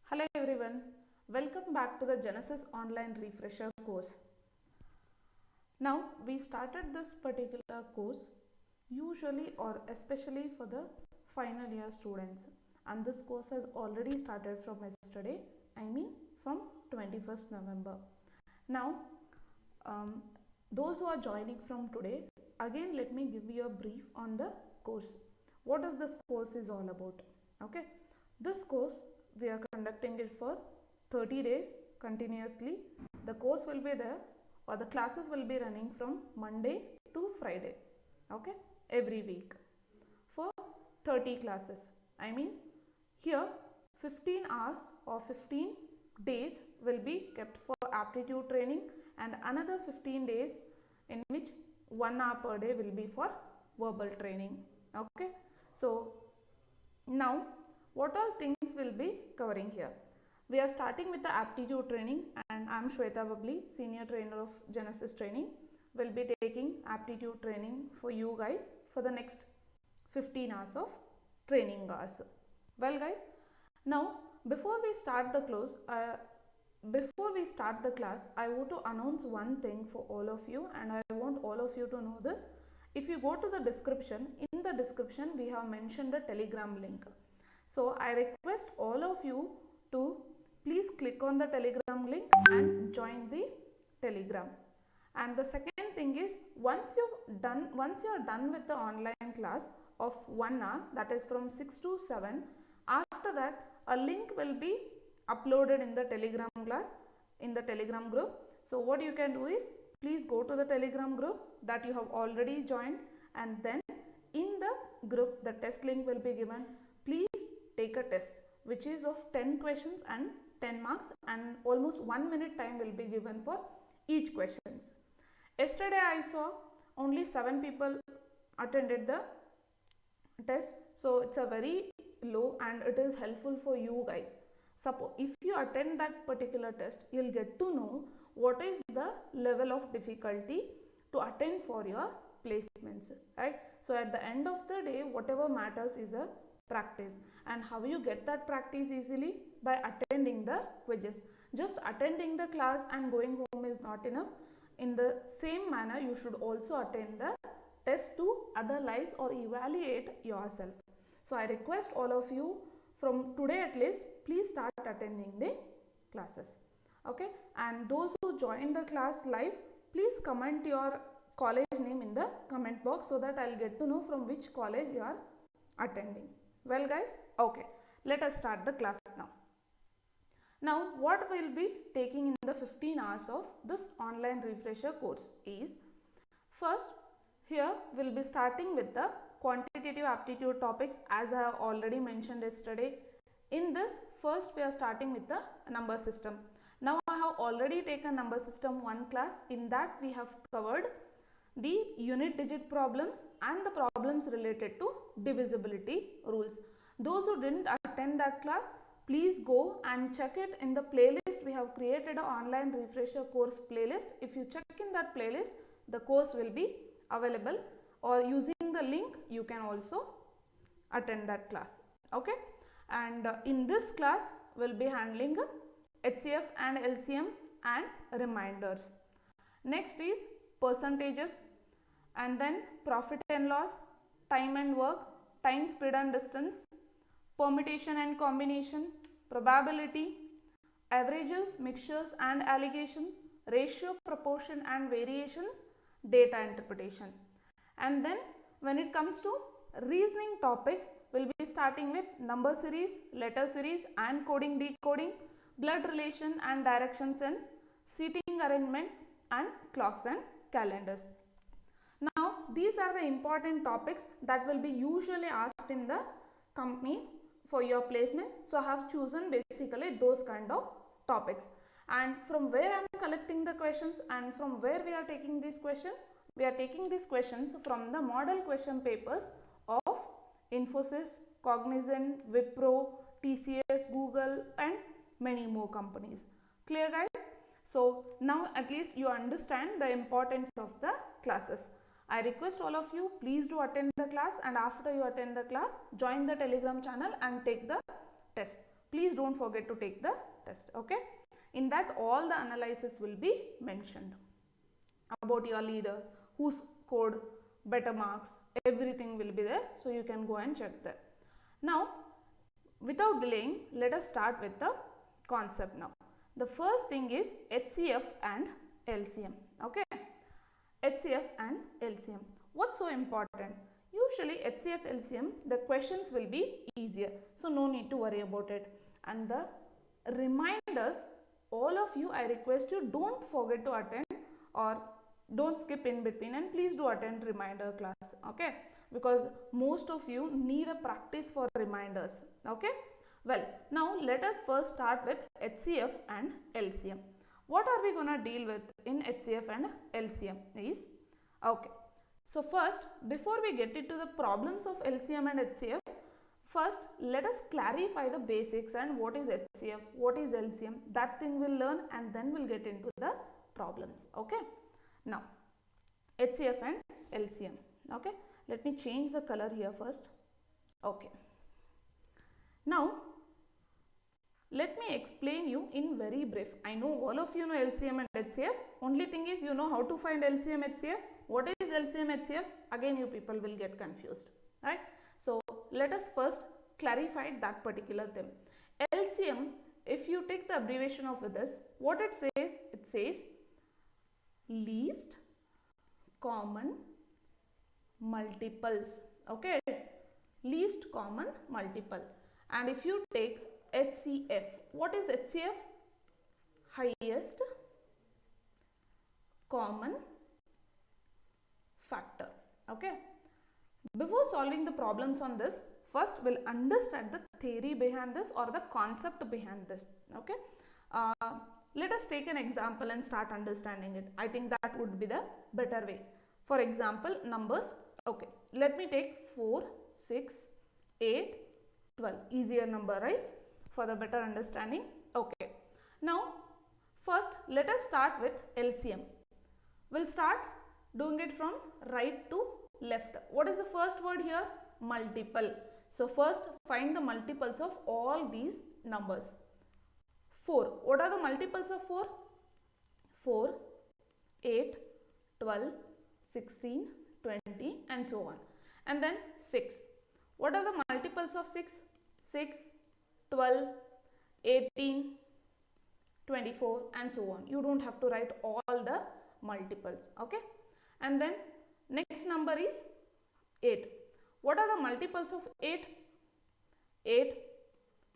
Hello everyone, welcome back to the Genesis Online Refresher course. Now we started this particular course usually or especially for the final year students, and this course has already started from yesterday, from 21st November. Now those who are joining from today, again let me give you a brief on the course. What is this course is all about? Okay, this course we are conducting it for 30 days continuously. The course will be there, or the classes will be running from Monday to Friday, okay, every week for 30 classes. Here 15 hours or 15 days will be kept for aptitude training, and another 15 days in which 1 hour per day will be for verbal training. Okay, so now what all things will be covering here? We are starting with the aptitude training, and I am Shweta Babli, senior trainer of Genesis Training, will be taking aptitude training for you guys for the next 15 hours of training hours. Well guys, now before we start the class, I want to announce one thing for all of you, and I want all of you to know this. If you go to the description, in the description we have mentioned a Telegram link. So I request all of you to please click on the Telegram link and join the Telegram. And the second thing is, once you are done with the online class of 1 hour, that is from 6 to 7, after that a link will be uploaded in the Telegram class, in the Telegram group. So what you can do is, please go to the Telegram group that you have already joined, and then in the group the test link will be given. Please take a test which is of 10 questions and 10 marks, and almost 1 minute time will be given for each questions. Yesterday I saw only 7 people attended the test, so it's a very low and it is helpful for you guys. Suppose if you attend that particular test, you'll get to know what is the level of difficulty to attend for your placements, right? So at the end of the day, whatever matters is a practice, and how you get that practice easily? By attending the quizzes. Just attending the class and going home is not enough. In the same manner, you should also attend the test to analyze or evaluate yourself. So I request all of you, from today at least, please start attending the classes. Okay, and those who join the class live, please comment your college name in the comment box so that I'll get to know from which college you are attending. Well guys, okay, let us start the class now. Now what we'll be taking in the 15 hours of this online refresher course is, first here we'll be starting with the quantitative aptitude topics, as I have already mentioned yesterday. In this, first we are starting with the number system. Now I have already taken number system 1 class. In that we have covered the unit digit problems and the problems related to divisibility rules. Those who didn't attend that class, please go and check it in the playlist. We have created an online refresher course playlist. If you check in that playlist, the course will be available, or using the link you can also attend that class. Okay, and in this class we'll be handling HCF and LCM and reminders. Next is percentages, and then profit and loss, time and work, time, speed and distance, permutation and combination, probability, averages, mixtures and allegations, ratio, proportion and variations, data interpretation. And then when it comes to reasoning topics, we'll be starting with number series, letter series, and coding, decoding, blood relation and direction sense, seating arrangement, and clocks and calendars. Now these are the important topics that will be usually asked in the companies for your placement. So I have chosen basically those kind of topics. And from where I am collecting the questions and from where we are taking these questions? We are taking these questions from the model question papers of Infosys, Cognizant, Wipro, TCS, Google, and many more companies. Clear guys? So now at least you understand the importance of the classes. I request all of you, please do attend the class, and after you attend the class, join the Telegram channel and take the test. Please don't forget to take the test. Okay, in that all the analysis will be mentioned about your leader, who scored better marks, everything will be there, so you can go and check there. Now without delaying, let us start with the concept now. The first thing is HCF and LCM. Okay, HCF and LCM. What's so important? Usually HCF LCM, the questions will be easier, so no need to worry about it. And the reminders, all of you, I request you, don't forget to attend or don't skip in between, and please do attend reminder class. Okay, because most of you need a practice for reminders. Okay, well, now let us first start with HCF and LCM. What are we gonna deal with in HCF and LCM is, okay, so first, before we get into the problems of LCM and HCF, first let us clarify the basics and what is HCF, what is LCM. That thing we'll learn, and then we'll get into the problems. Okay, now HCF and LCM. Okay, let me change the color here first. Okay, now let me explain you in very brief. I know all of you know LCM and HCF. Only thing is, you know how to find LCM HCF. What is LCM HCF? Again, you people will get confused, right? So let us first clarify that particular thing. LCM, if you take the abbreviation of this, what it says least common multiples. Okay, least common multiple. And if you take HCF, what is HCF? Highest common factor. Okay, before solving the problems on this, first we'll understand the theory behind this or the concept behind this. Okay, let us take an example and start understanding it. I think that would be the better way. For example, numbers. Okay, let me take 4, 6, 8, 12. Easier number, right? For the better understanding. Okay, now first let us start with LCM. We'll start doing it from right to left. What is the first word here? Multiple. So first find the multiples of all these numbers. 4. What are the multiples of 4? 4, 8, 12, 16, 20 and so on. And then 6. What are the multiples of 6? 6, 12, 18, 24 and so on. You don't have to write all the multiples. Okay, and then next number is 8. What are the multiples of 8? 8,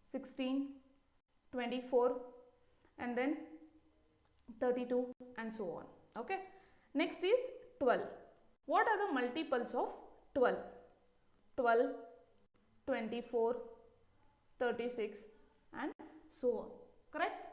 16, 24 and then 32 and so on. Okay, next is 12. What are the multiples of 12? 12, 24, 36 and so on. Correct?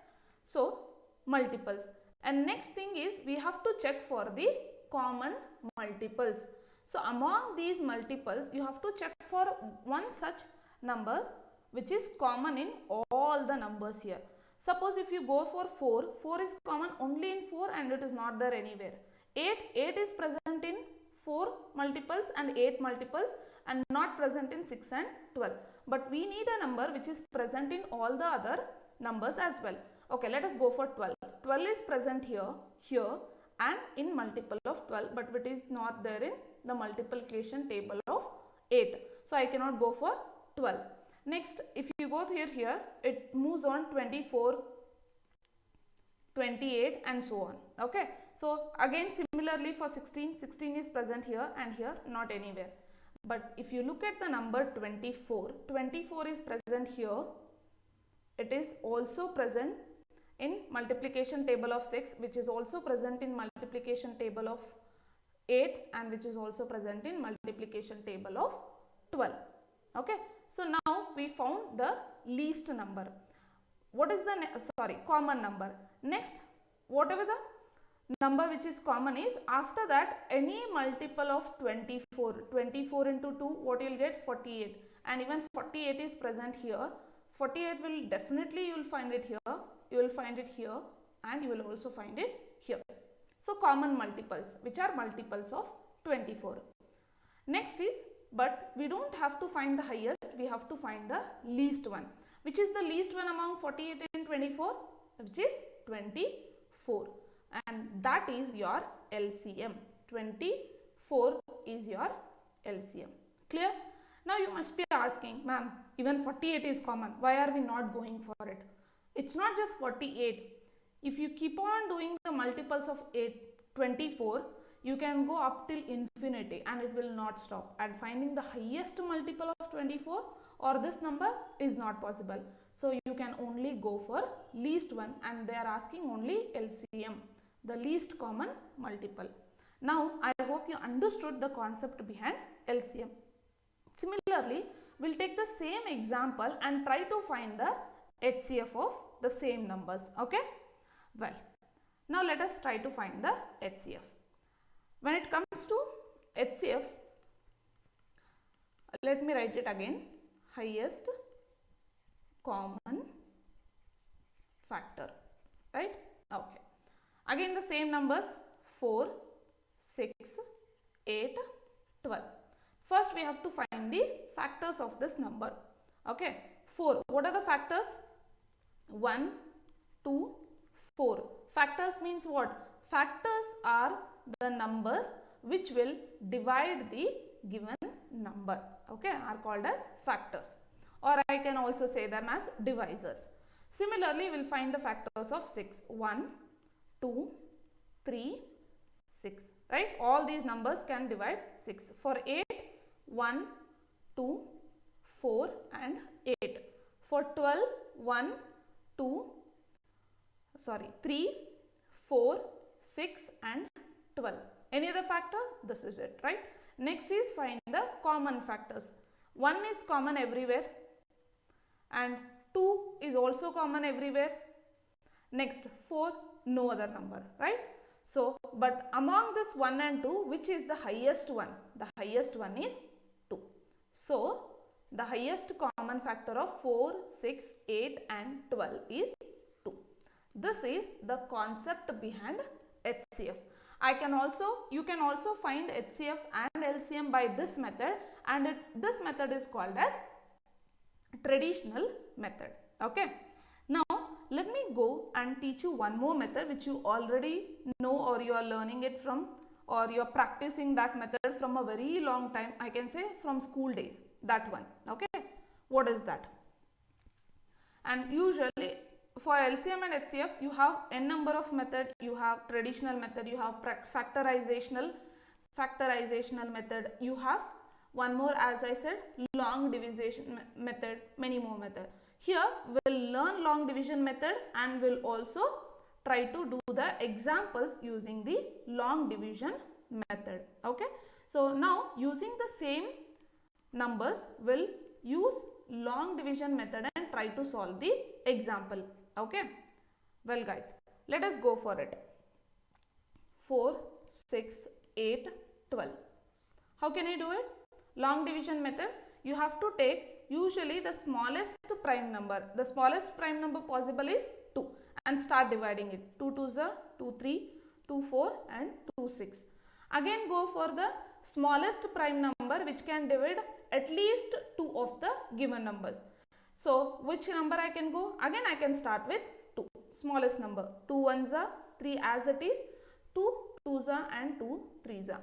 So multiples. And next thing is, we have to check for the common multiples. So among these multiples, you have to check for one such number which is common in all the numbers here. Suppose if you go for 4, 4 is common only in 4 and it is not there anywhere. 8 is present in 4 multiples and 8 multiples and not present in 6 and 12. But we need a number which is present in all the other numbers as well. Okay, let us go for 12. 12 is present here, here and in multiple of 12, but it is not there in the multiplication table of 8. So I cannot go for 12. Next, if you go here, it moves on 24, 28 and so on. Okay, so again similarly for 16 is present here and here, not anywhere. But if you look at the number 24 is present here. It is also present in multiplication table of 6, which is also present in multiplication table of 8 and which is also present in multiplication table of 12. Okay, so now we found the least number. What is the common number? Next, whatever the number which is common is, after that any multiple of 24 into 2, what you will get? 48, and even 48 is present here. 48 will definitely, you will find it here, you will find it here and you will also find it here. So common multiples, which are multiples of 24. Next is, but we don't have to find the highest, we have to find the least one. Which is the least one among 48 and 24? Which is 24. And that is your LCM. 24 is your LCM. Clear? Now you must be asking, ma'am, even 48 is common. Why are we not going for it? It's not just 48. If you keep on doing the multiples of 24, you can go up till infinity and it will not stop. And finding the highest multiple of 24 or this number is not possible. So you can only go for least one, and they are asking only LCM, the least common multiple. Now I hope you understood the concept behind LCM. Similarly, we'll take the same example and try to find the HCF of the same numbers. Okay? Well, now let us try to find the HCF. When it comes to HCF, let me write it again. Highest common factor, right? Okay. Again the same numbers, 4, 6, 8, 12. First we have to find the factors of this number. Okay. 4. What are the factors? 1, 2, 4. Factors means what? Factors are the numbers which will divide the given number. Okay, are called as factors, or I can also say them as divisors. Similarly, we will find the factors of 6. 1, 2, 3, 6. Right? All these numbers can divide 6. For 8, 1, 2, 4 and 8. For 12, 1, 2, 3, 4, 6 and 12. Any other factor? This is it, right? Next is find the common factors. 1 is common everywhere and 2 is also common everywhere. Next 4, no other number, right? So, but among this 1 and 2, which is the highest one? The highest one is 2. So, the highest common factor of 4, 6, 8 and 12 is 2. This is the concept behind HCF. You can also find HCF and LCM by this method, and this method is called as traditional method. Okay. Now let me go and teach you one more method which you already know, or you are learning it from, or you are practicing that method from a very long time. I can say from school days, that one. Okay. What is that? And usually for LCM and HCF, you have n number of method. You have traditional method, you have factorizational method, you have one more, as I said, long division method, many more method. Here we'll learn long division method and we'll also try to do the examples using the long division method. Okay. So now using the same numbers, we'll use long division method and try to solve the example. Okay. Well guys, let us go for it. 4, 6, 8, 12. How can you do it? Long division method, you have to take usually the smallest prime number. The smallest prime number possible is 2 and start dividing it. 2 2s are 2 3, 2 4 and 2 6. Again go for the smallest prime number which can divide at least 2 of the given numbers. So which number I can go? Again I can start with 2, smallest number. 2 1s are 3 as it is, 2 2s are and 2 3s are.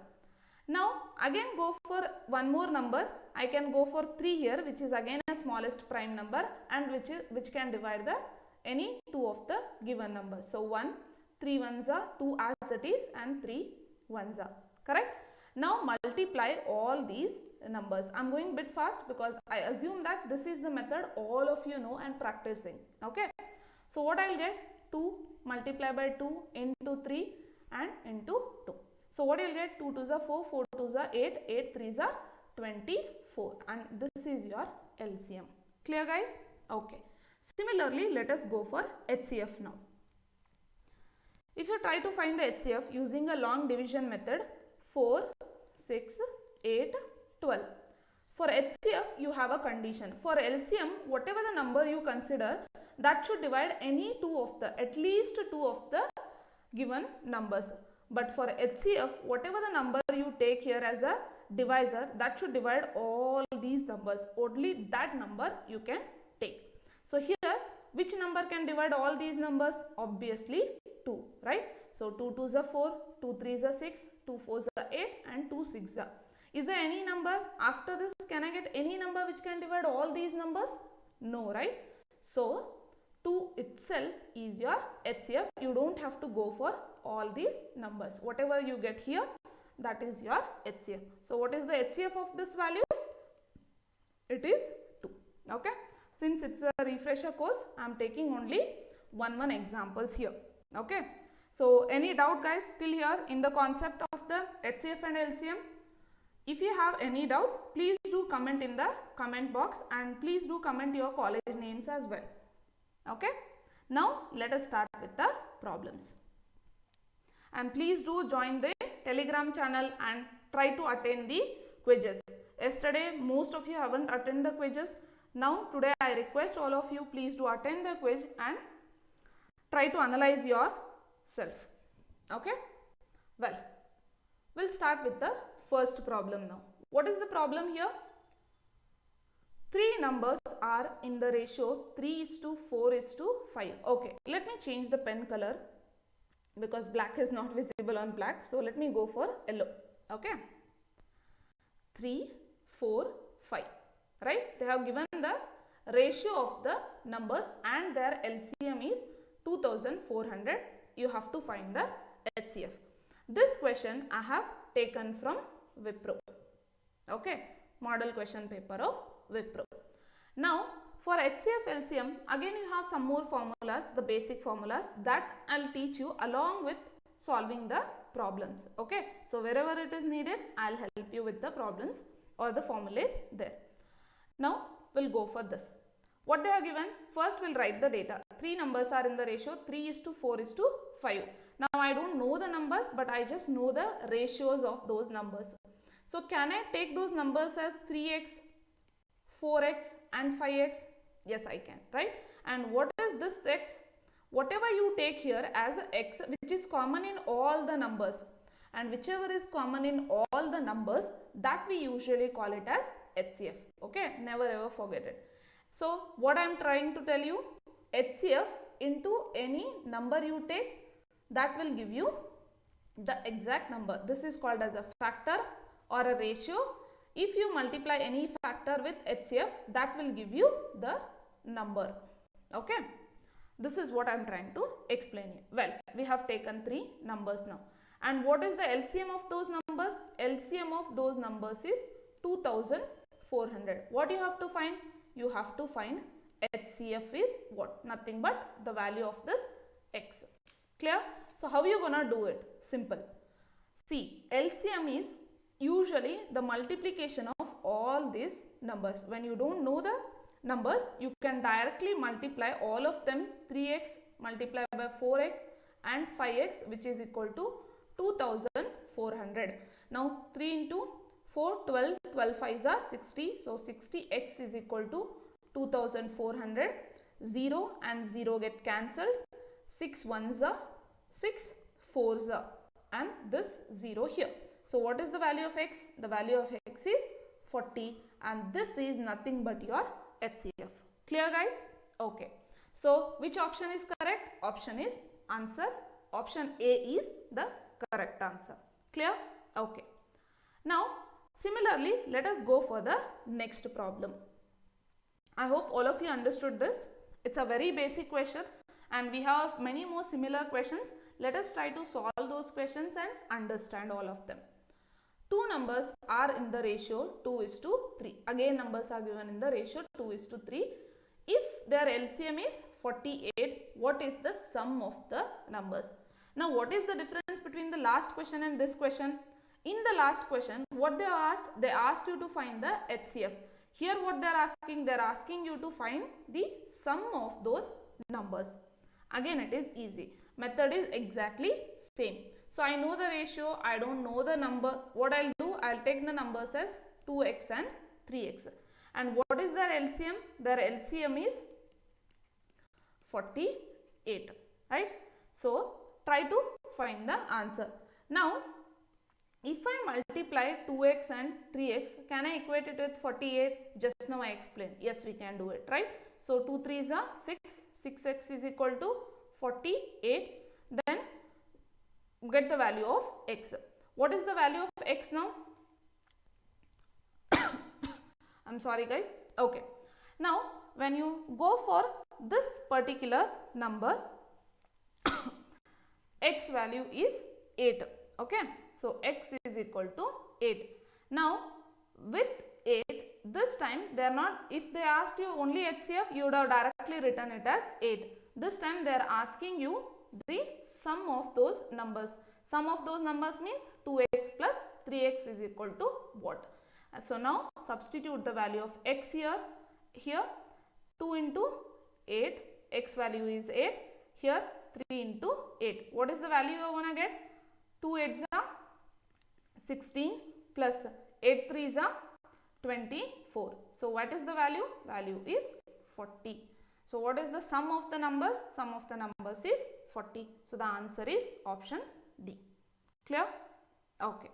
Now again go for one more number. I can go for 3 here, which is again a smallest prime number and which can divide the any 2 of the given numbers. So 1, 3 1s are 2 as it is and 3 1s are. Correct? Now multiply all these numbers. I am going a bit fast because I assume that this is the method all of you know and practicing. Okay. So what I will get? 2 multiply by 2 into 3 and into 2. So what you will get? 2 2s are 4, 4 2s are 8, 8 3s are 24, and this is your LCM. Clear guys? Okay. Similarly, let us go for HCF now. If you try to find the HCF using a long division method, 4, 6, 8, 12. For HCF, you have a condition. For LCM, whatever the number you consider, that should divide any at least two of the given numbers. But for HCF, whatever the number you take here as a divisor, that should divide all these numbers. Only that number you can take. So here, which number can divide all these numbers? Obviously 2, right? So 2 2s are 4, 2 3s are 6, 2 4s are 8 and 2 6s are. Is there any number after this? Can I get any number which can divide all these numbers? No, right? So 2 itself is your HCF. You don't have to go for all these numbers. Whatever you get here, that is your HCF. So what is the HCF of this values? It is 2. Okay. Since it's a refresher course, I am taking only one examples here. Okay. So any doubt guys still here in the concept of the HCF and LCM? If you have any doubts, please do comment in the comment box and please do comment your college names as well. Okay. Now let us start with the problems. And please do join the Telegram channel and try to attend the quizzes. Yesterday most of you haven't attended the quizzes. Now today I request all of you, please do attend the quiz and try to analyze yourself. Okay. Well, we'll start with the first problem now. What is the problem here? 3 numbers are in the ratio 3:4:5. Okay, let me change the pen color because black is not visible on black. So let me go for yellow. Okay. 3, 4, 5. Right? They have given the ratio of the numbers and their LCM is 2400. You have to find the HCF. This question I have taken from Wipro. Okay. Model question paper of Wipro. Now for HCF LCM, again you have some more formulas, the basic formulas that I'll teach you along with solving the problems. Okay. So wherever it is needed, I'll help you with the problems or the formulas there. Now we'll go for this. What they are given, first we'll write the data. 3 numbers are in the ratio 3:4:5. Now I don't know the numbers, but I just know the ratios of those numbers. So can I take those numbers as 3x, 4x and 5x? Yes, I can, right? And what is this x? Whatever you take here as x, which is common in all the numbers, and whichever is common in all the numbers, that we usually call it as HCF. Okay, never ever forget it. So what I am trying to tell you, HCF into any number you take, that will give you the exact number. This is called as a factor or a ratio. If you multiply any factor with HCF, that will give you the number. Okay, this is what I am trying to explain you. Well, we have taken 3 numbers now. And what is the LCM of those numbers? LCM of those numbers is 2400. What you have to find? You have to find HCF is what? Nothing but the value of this x. Clear? So how you gonna do it? Simple. See, LCM is usually the multiplication of all these numbers. When you don't know the numbers, you can directly multiply all of them. 3x multiplied by 4x and 5x, which is equal to 2400. Now 3 into 4, 12, 12 5s are 60. So 60x is equal to 2400. 0 and 0 get cancelled. 6 1s are 6, 4s are, and this 0 here. So what is the value of x? The value of x is 40 and this is nothing but your HCF. Clear guys? Okay. So which option is correct? Option is answer. Option A is the correct answer. Clear? Okay. Now similarly, let us go for the next problem. I hope all of you understood this. It's a very basic question and we have many more similar questions. Let us try to solve those questions and understand all of them. 2 numbers are in the ratio 2:3. Again numbers are given in the ratio 2:3. If their LCM is 48, what is the sum of the numbers? Now what is the difference between the last question and this question? In the last question, what they asked you to find the HCF. Here what they are asking you to find the sum of those numbers. Again it is easy. Method is exactly same. So I know the ratio, I don't know the number. What I'll do, I'll take the numbers as 2x and 3x. And what is their LCM? Their LCM is 48, right? So try to find the answer. Now if I multiply 2x and 3x, can I equate it with 48? Just now I explained. Yes, we can do it, right? So 2 3s are 6, 6x is equal to 48. Then get the value of x. What is the value of x now? I'm sorry guys. Okay. Now when you go for this particular number, x value is 8. Okay. So x is equal to 8. Now with 8, this time they are not, if they asked you only HCF, you would have directly written it as 8. This time they are asking you the sum of those numbers. Sum of those numbers means 2x plus 3x is equal to what? So now substitute the value of x here. Here 2 into 8, x value is 8. Here 3 into 8. What is the value you are going to get? 2 8s are 16 plus 8 3s are 24. So what is the value? Value is 40. So what is the sum of the numbers? Sum of the numbers is 40. So the answer is option D. Clear? Okay.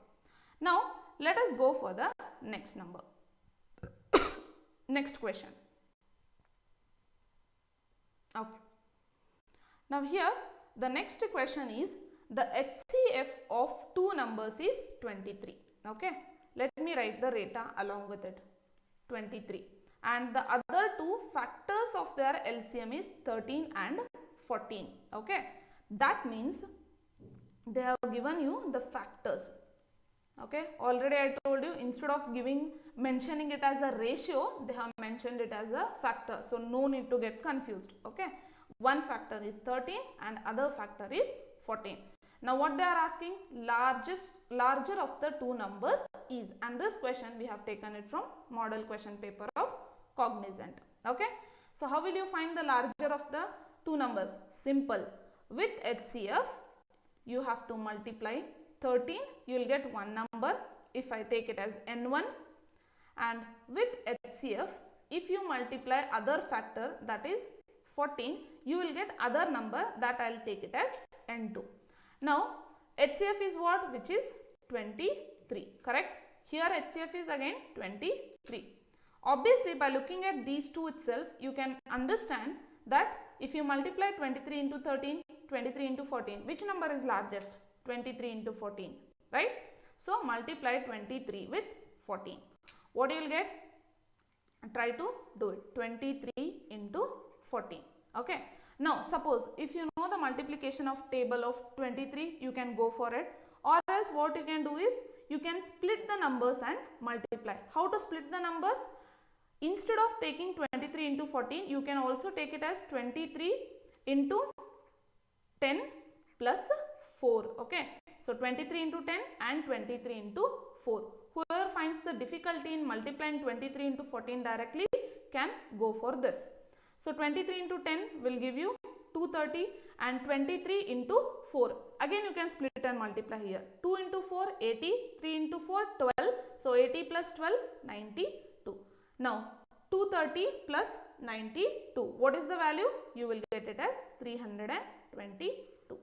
Now let us go for the next number. Next question. Okay. Now here the next question is the HCF of two numbers is 23. Okay. Let me write the rata along with it. 23. And the other two factors of their LCM is 13 and 14. Okay. That means they have given you the factors. Okay. Already I told you, instead of mentioning it as a ratio, they have mentioned it as a factor. So no need to get confused. Okay. One factor is 13 and other factor is 14. Now what they are asking? Larger of the two numbers is, and this question we have taken it from model question paper of Cognizant. Okay. So how will you find the larger of the two numbers? Simple. With HCF, you have to multiply 13, you will get one number if I take it as N1, and with HCF, if you multiply other factor, that is 14, you will get other number, that I will take it as N2. Now HCF is what? Which is 23, correct? Here HCF is again 23. Obviously by looking at these two itself, you can understand that if you multiply 23 into 13, 23 into 14, which number is largest? 23 into 14, right? So multiply 23 with 14. What you will get? Try to do it. 23 into 14. Okay. Now suppose if you know the multiplication of table of 23, you can go for it, or else what you can do is you can split the numbers and multiply. How to split the numbers? Instead of taking 23 into 14, you can also take it as 23 into 10 plus 4. Okay. So 23 into 10 and 23 into 4. Whoever finds the difficulty in multiplying 23 into 14 directly can go for this. So 23 into 10 will give you 230 and 23 into 4. Again you can split and multiply here. 2 into 4, 80, 3 into 4, 12. So 80 plus 12, 92. Now 230 plus 92. What is the value? You will get it as 322.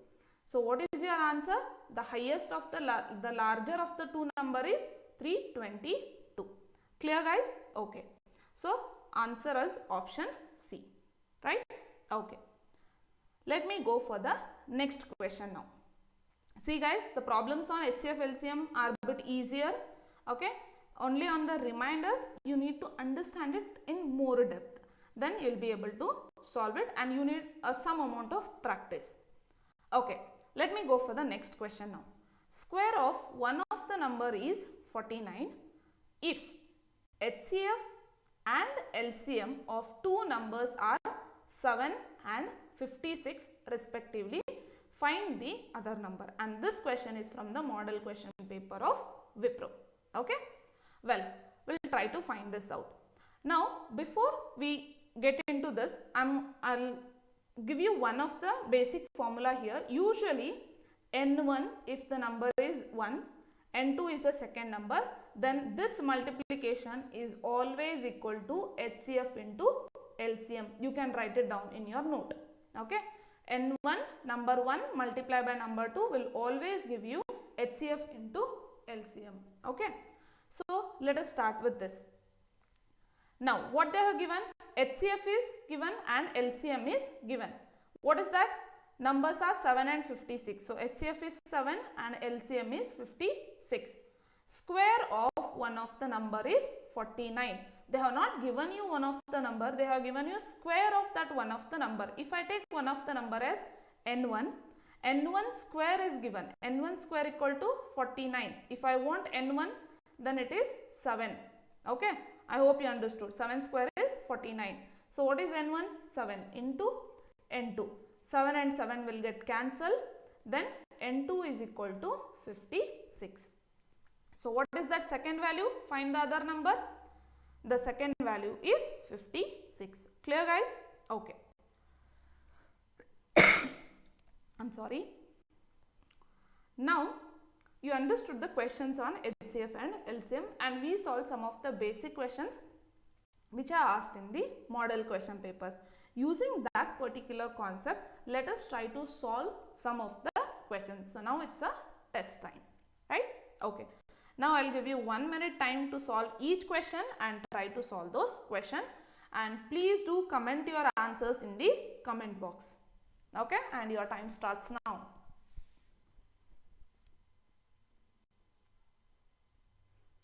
So what is your answer? The highest of the larger of the two number is 322. Clear guys? Okay. So answer is option C, right? Okay. Let me go for the next question now. See guys, the problems on HCF LCM are a bit easier. Okay. Only on the reminders you need to understand it in more depth. Then you will be able to solve it, and you need some amount of practice. Okay. Let me go for the next question now. Square of one of the number is 49 if HCF and LCM of two numbers are 7 and 56 respectively. Find the other number, and this question is from the model question paper of Wipro. Okay. Well, we'll try to find this out. Now before we get into this, I'll give you one of the basic formula here. Usually N1, if the number is 1, N2 is the second number, then this multiplication is always equal to HCF into LCM. You can write it down in your note. Okay. N1, number 1 multiplied by number 2 will always give you HCF into LCM. Okay. So let us start with this. Now what they have given? HCF is given and LCM is given. What is that? Numbers are 7 and 56. So HCF is 7 and LCM is 56. Square of one of the number is 49. They have not given you one of the number, they have given you square of that one of the number. If I take one of the number as n1, n1 square is given. n1 square equal to 49. If I want n1, then it is 7. Okay, I hope you understood. 7 square is 49. So what is n1? 7 into n2. 7 and 7 will get cancelled. Then n2 is equal to 56. So what is that second value? Find the other number. The second value is 56. Clear, guys? Okay. I'm sorry. Now you understood the questions on HCF and LCM, and we solved some of the basic questions which are asked in the model question papers. Using that particular concept, let us try to solve some of the questions. So now it's a test time, right? Okay. Now I'll give you 1 minute time to solve each question and try to solve those questions. And please do comment your answers in the comment box. Okay, and your time starts now.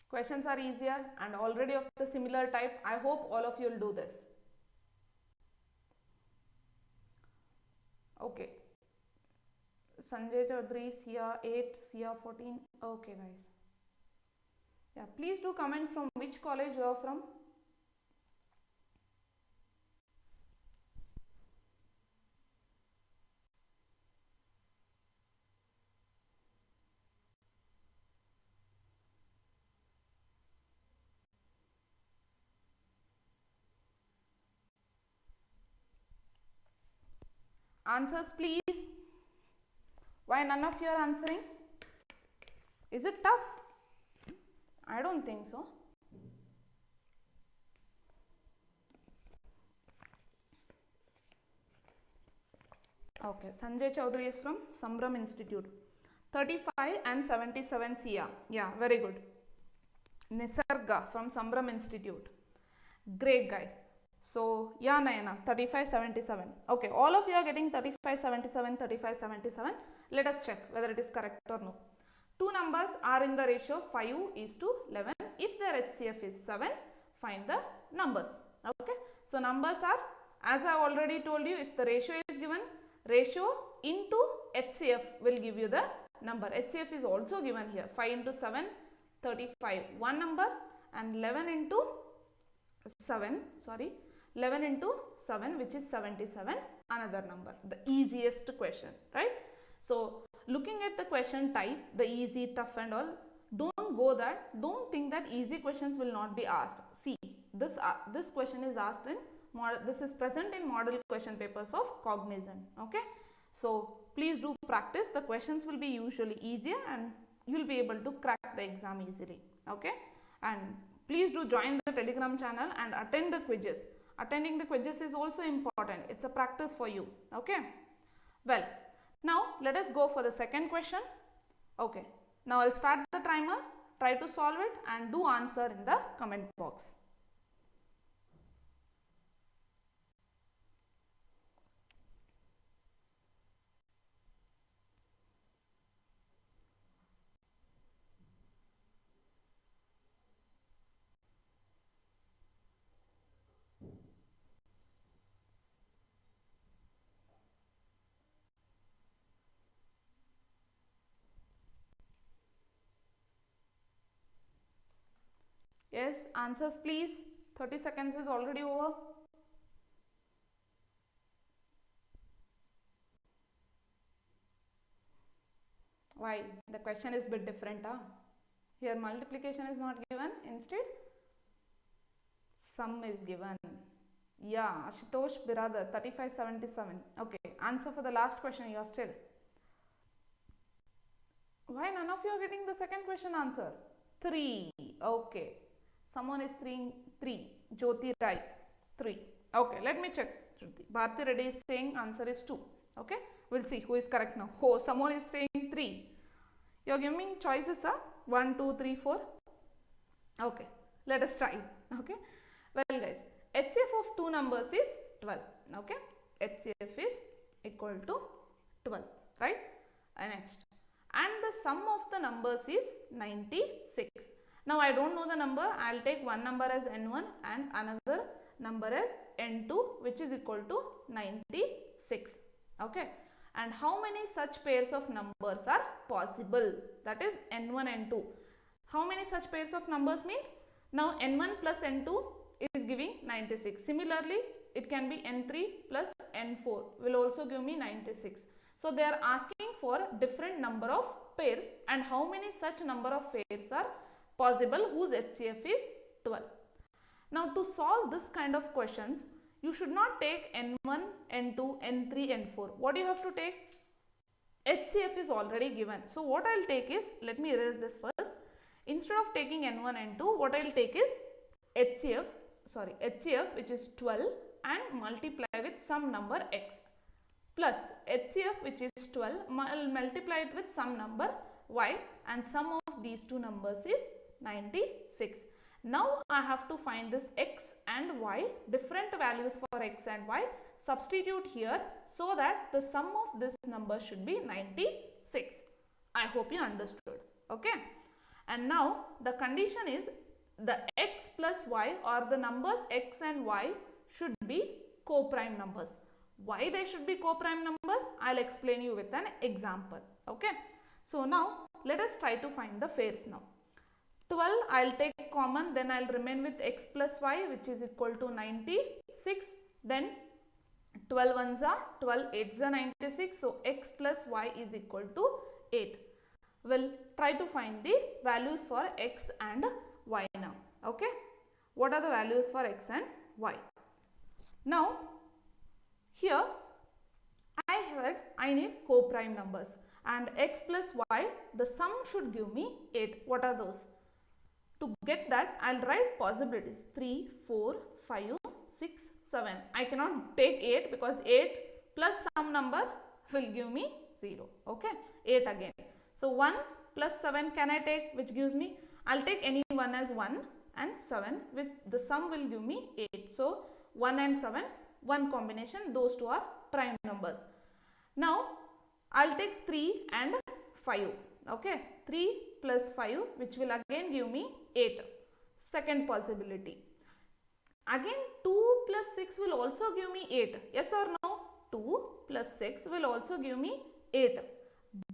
Questions are easier and already of the similar type. I hope all of you will do this. Okay. Sanjay Chaudhary, Sia 8, Sia 14. Okay, guys. Yeah, please do comment from which college you are from. Answers, please. Why none of you are answering? Is it tough? I don't think so. Okay, Sanjay Chaudhary is from Sambram Institute. 35 and 77 Sia. Yeah, very good. Nisarga from Sambram Institute. Great, guys. So, yeah, Nayana, 35, 77. Okay, all of you are getting 35, 77, 35, 77. Let us check whether it is correct or no. Two numbers are in the ratio 5:11. If their HCF is 7, find the numbers. Okay, so numbers are, as I already told you, if the ratio is given, ratio into HCF will give you the number. HCF is also given here. 5 into 7, 35, one number, and 11 into 7, 7 which is 77, another number. The easiest question, right? So looking at the question type, the easy, tough and all, don't think that easy questions will not be asked. See, this question is asked in this is present in model question papers of Cognizant. Okay, so please do practice. The questions will be usually easier and you will be able to crack the exam easily. Okay, and please do join the Telegram channel and attend the quizzes. Attending the quizzes is also important. It's a practice for you. Okay, well, now let us go for the second question. Okay, now I'll start the timer, try to solve it and do answer in the comment box. Yes, answers please. 30 seconds is already over. Why? The question is a bit different. Huh? Here multiplication is not given. Instead, sum is given. Yeah, Ashutosh Biradar, 3577. Okay, answer for the last question you are still. Why none of you are getting the second question answer? 3. Okay. Someone is 3. Jyoti Rai, 3. Okay, let me check. Bharti Reddy is saying answer is 2. Okay, we'll see who is correct now. Oh, someone is saying 3. You're giving choices, 1, 2, 3, 4. Okay, let us try. Okay, Well guys, HCF of two numbers is 12. Okay, HCF is equal to 12, right? And next, and the sum of the numbers is 96. Now I don't know the number, I will take one number as n1 and another number as n2, which is equal to 96. Okay, and how many such pairs of numbers are possible? That is n1 n2. How many such pairs of numbers means, now n1 plus n2 is giving 96. Similarly, it can be n3 plus n4 will also give me 96. So they are asking for different number of pairs and how many such number of pairs are possible whose HCF is 12. Now to solve this kind of questions, you should not take n1, n2, n3, n4. What you have to take? HCF is already given. So what I will take is, let me erase this first. Instead of taking n1, n2, what I will take is HCF which is 12 and multiply with some number x, plus HCF which is 12, multiply it with some number y, and sum of these two numbers is 96. Now I have to find this x and y, different values for x and y, substitute here so that the sum of this number should be 96. I hope you understood. Okay. And now the condition is the x plus y, or the numbers x and y should be co-prime numbers. Why they should be co-prime numbers? I'll explain you with an example. Okay. So now let us try to find the pairs now. 12 I'll take common, then I'll remain with x plus y, which is equal to 96. Then 12 ones are 12, 8s are 96. So x plus y is equal to 8. We'll try to find the values for x and y now. Okay. What are the values for x and y? Now here I heard I need co-prime numbers, and x plus y, the sum should give me 8. What are those? To get that, I'll write possibilities 3, 4, 5, 6, 7. I cannot take 8 because 8 plus some number will give me 0. Okay, 8 again. So 1 plus 7 can I take, which gives me, I'll take any one as 1 and 7, with the sum will give me 8. So 1 and 7, one combination, those two are prime numbers. Now I'll take 3 and 5. Okay, 3 plus 5, which will again give me 8. Second possibility. Again 2 plus 6 will also give me 8. Yes or no? 2 plus 6 will also give me 8.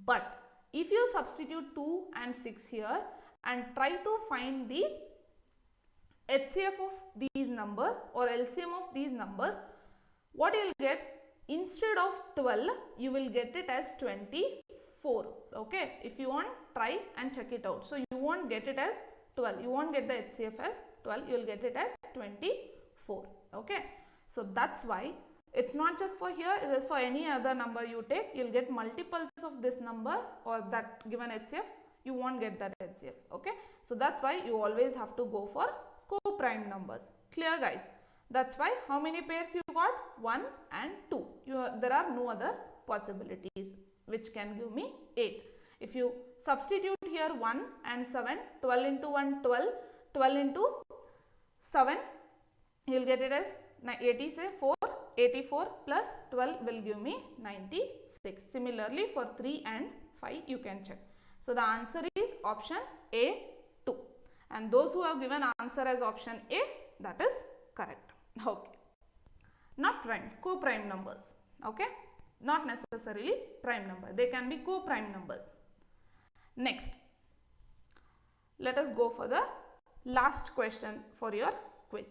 But if you substitute 2 and 6 here and try to find the HCF of these numbers or LCM of these numbers, what you will get? Instead of 12, you will get it as 24. Okay, if you want, try and check it out. So you won't get it as 12, you won't get the HCF as 12, you will get it as 24. Okay, so that's why it's not just for here, it is for any other number you take, you will get multiples of this number or that given HCF, you won't get that HCF. Okay, so that's why you always have to go for co-prime numbers. Clear guys? That's why how many pairs you got? 1 and 2. There are no other possibilities which can give me 8. If you substitute here 1 and 7, 12 into 1, 12, 12 into 7, you will get it as 84 plus 12 will give me 96. Similarly for 3 and 5 you can check. So the answer is option A 2. And those who have given answer as option A, that is correct. Okay. Not prime, co-prime numbers. Okay. Not necessarily prime number. They can be co-prime numbers. Next, let us go for the last question for your quiz.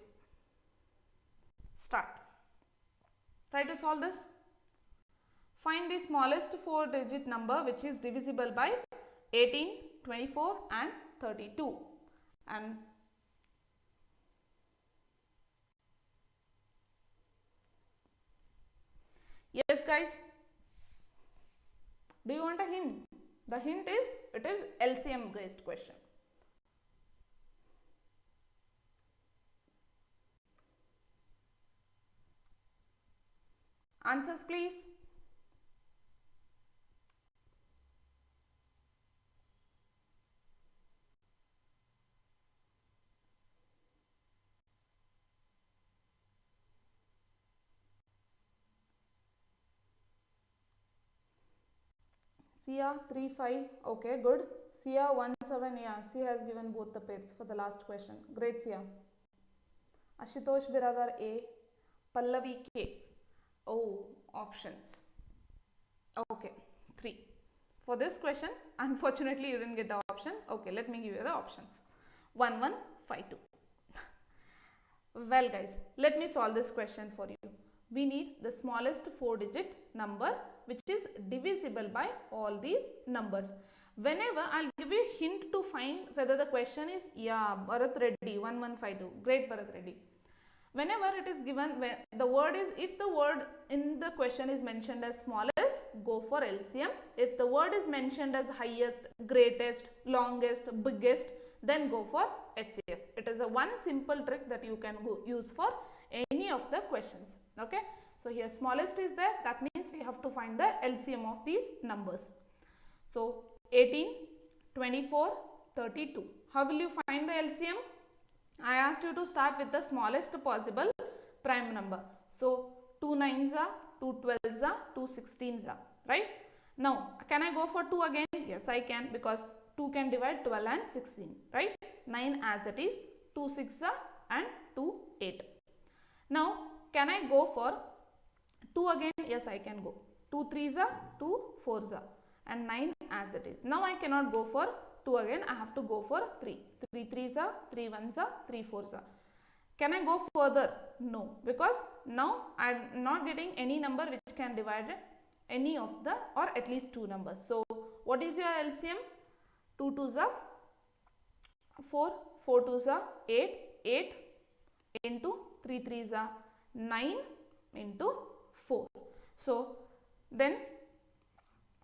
Start. Try to solve this. Find the smallest 4-digit number which is divisible by 18, 24 and 32. And yes guys, do you want a hint? The hint is, it is LCM based question. Answers please. Sia 3 5. Okay, good. Sia 1 7. Yeah, she has given both the pairs for the last question. Great, Sia. Ashutosh Biradar A. Pallavi K. Oh, options. Okay, 3. For this question, unfortunately, you didn't get the option. Okay, let me give you the options. 1 1 5 2. Well, guys, let me solve this question for you. We need the smallest 4-digit number which is divisible by all these numbers. Whenever I'll give you a hint to find whether the question is, yeah, Bharat Reddy 1152. Great, Bharat Reddy. Whenever it is given, the word is, if the word in the question is mentioned as smallest, go for LCM. If the word is mentioned as highest, greatest, longest, biggest, then go for HCF. It is a one simple trick that you can use for any of the questions. Okay. So here smallest is there. That means we have to find the LCM of these numbers. So 18, 24, 32. How will you find the LCM? I asked you to start with the smallest possible prime number. So 2 9s are, 2 12s are, 2 16s are, right? Now, can I go for 2 again? Yes, I can, because 2 can divide 12 and 16, right? 9 as it is, 2 6 are and 2 8. Now, can I go for 2 again? Yes, I can go. 2 3s are, 2 4s are, and 9 as it is. Now, I cannot go for 2 again, I have to go for 3. 3 3s are, 3 1s are, 3 4s are. Can I go further? No, because now I am not getting any number which can divide any of the, or at least 2 numbers. So, what is your LCM? 2 2s are 4, 4 2s are 8, 8 into 3 3s are 9 into 4. So, then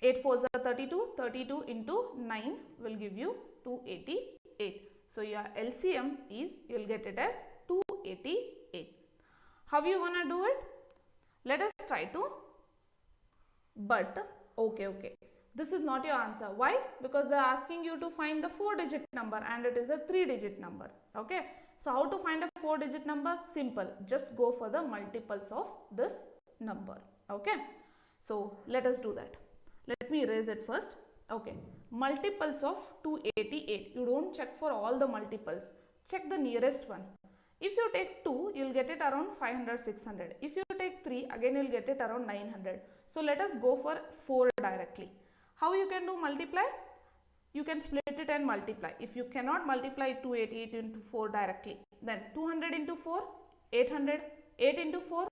8 4s are 32, 32 into 9 will give you 288. So, your LCM is, you will get it as 288. How you want to do it? Let us try to, but okay. This is not your answer. Why? Because they are asking you to find the 4-digit number and it is a 3-digit number. Okay. So, how to find a 4-digit number? Simple. Just go for the multiples of this number. Okay. So, let us do that. Let me erase it first. Okay. Multiples of 288. You don't check for all the multiples. Check the nearest one. If you take 2, you will get it around 500, 600. If you take 3, again you will get it around 900. So, let us go for 4 directly. How you can do multiply? You can split it and multiply. If you cannot multiply 288 into 4 directly, then 200 into 4, 800, 8 into 4,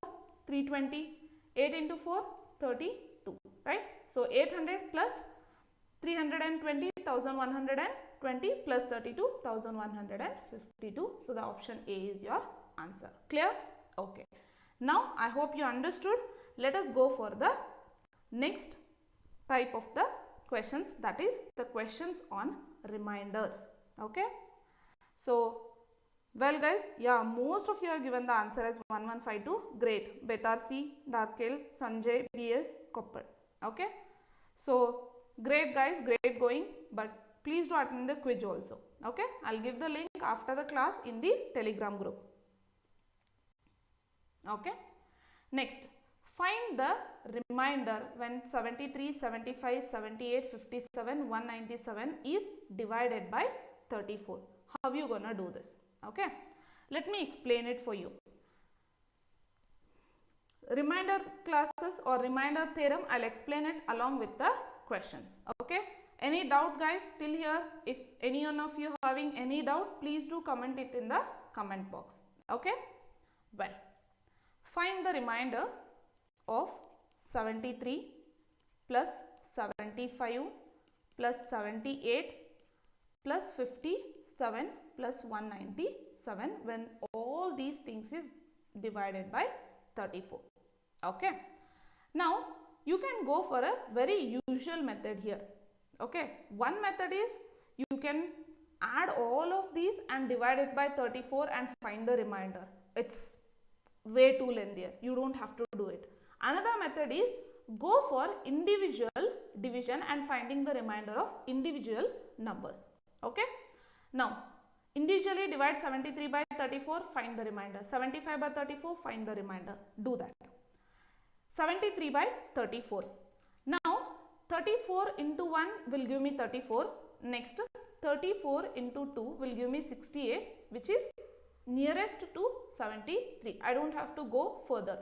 320, 8 into 4, 32, right? So, 800 plus 320, 1120 plus 32, 1152. So, the option A is your answer. Clear? Okay. Now, I hope you understood. Let us go for the next type of the questions, that is the questions on reminders. Okay. So, well guys, yeah, most of you have given the answer as 1152. Great. Betar C, Darkel, Sanjay, BS, Koppal. Okay. So, great guys, great going, but please do attend the quiz also. Okay. I'll give the link after the class in the Telegram group. Okay. Next, find the remainder when 73, 75, 78, 57, 197 is divided by 34. How are you gonna do this? Okay. Let me explain it for you. Remainder classes or remainder theorem, I'll explain it along with the questions. Okay. Any doubt guys till here? If any one of you having any doubt, please do comment it in the comment box. Okay. Well, find the remainder of 73 plus 75 plus 78 plus 57 plus 197 when all these things is divided by 34. Okay. Now, you can go for a very usual method here. Okay. One method is you can add all of these and divide it by 34 and find the remainder. It's way too lengthier. You don't have to do it. Another method is go for individual division and finding the remainder of individual numbers. Okay. Now, individually divide 73 by 34, find the remainder. 75 by 34, find the remainder. Do that. 73 by 34. Now, 34 into 1 will give me 34. Next 34 into 2 will give me 68, which is nearest to 73. I don't have to go further.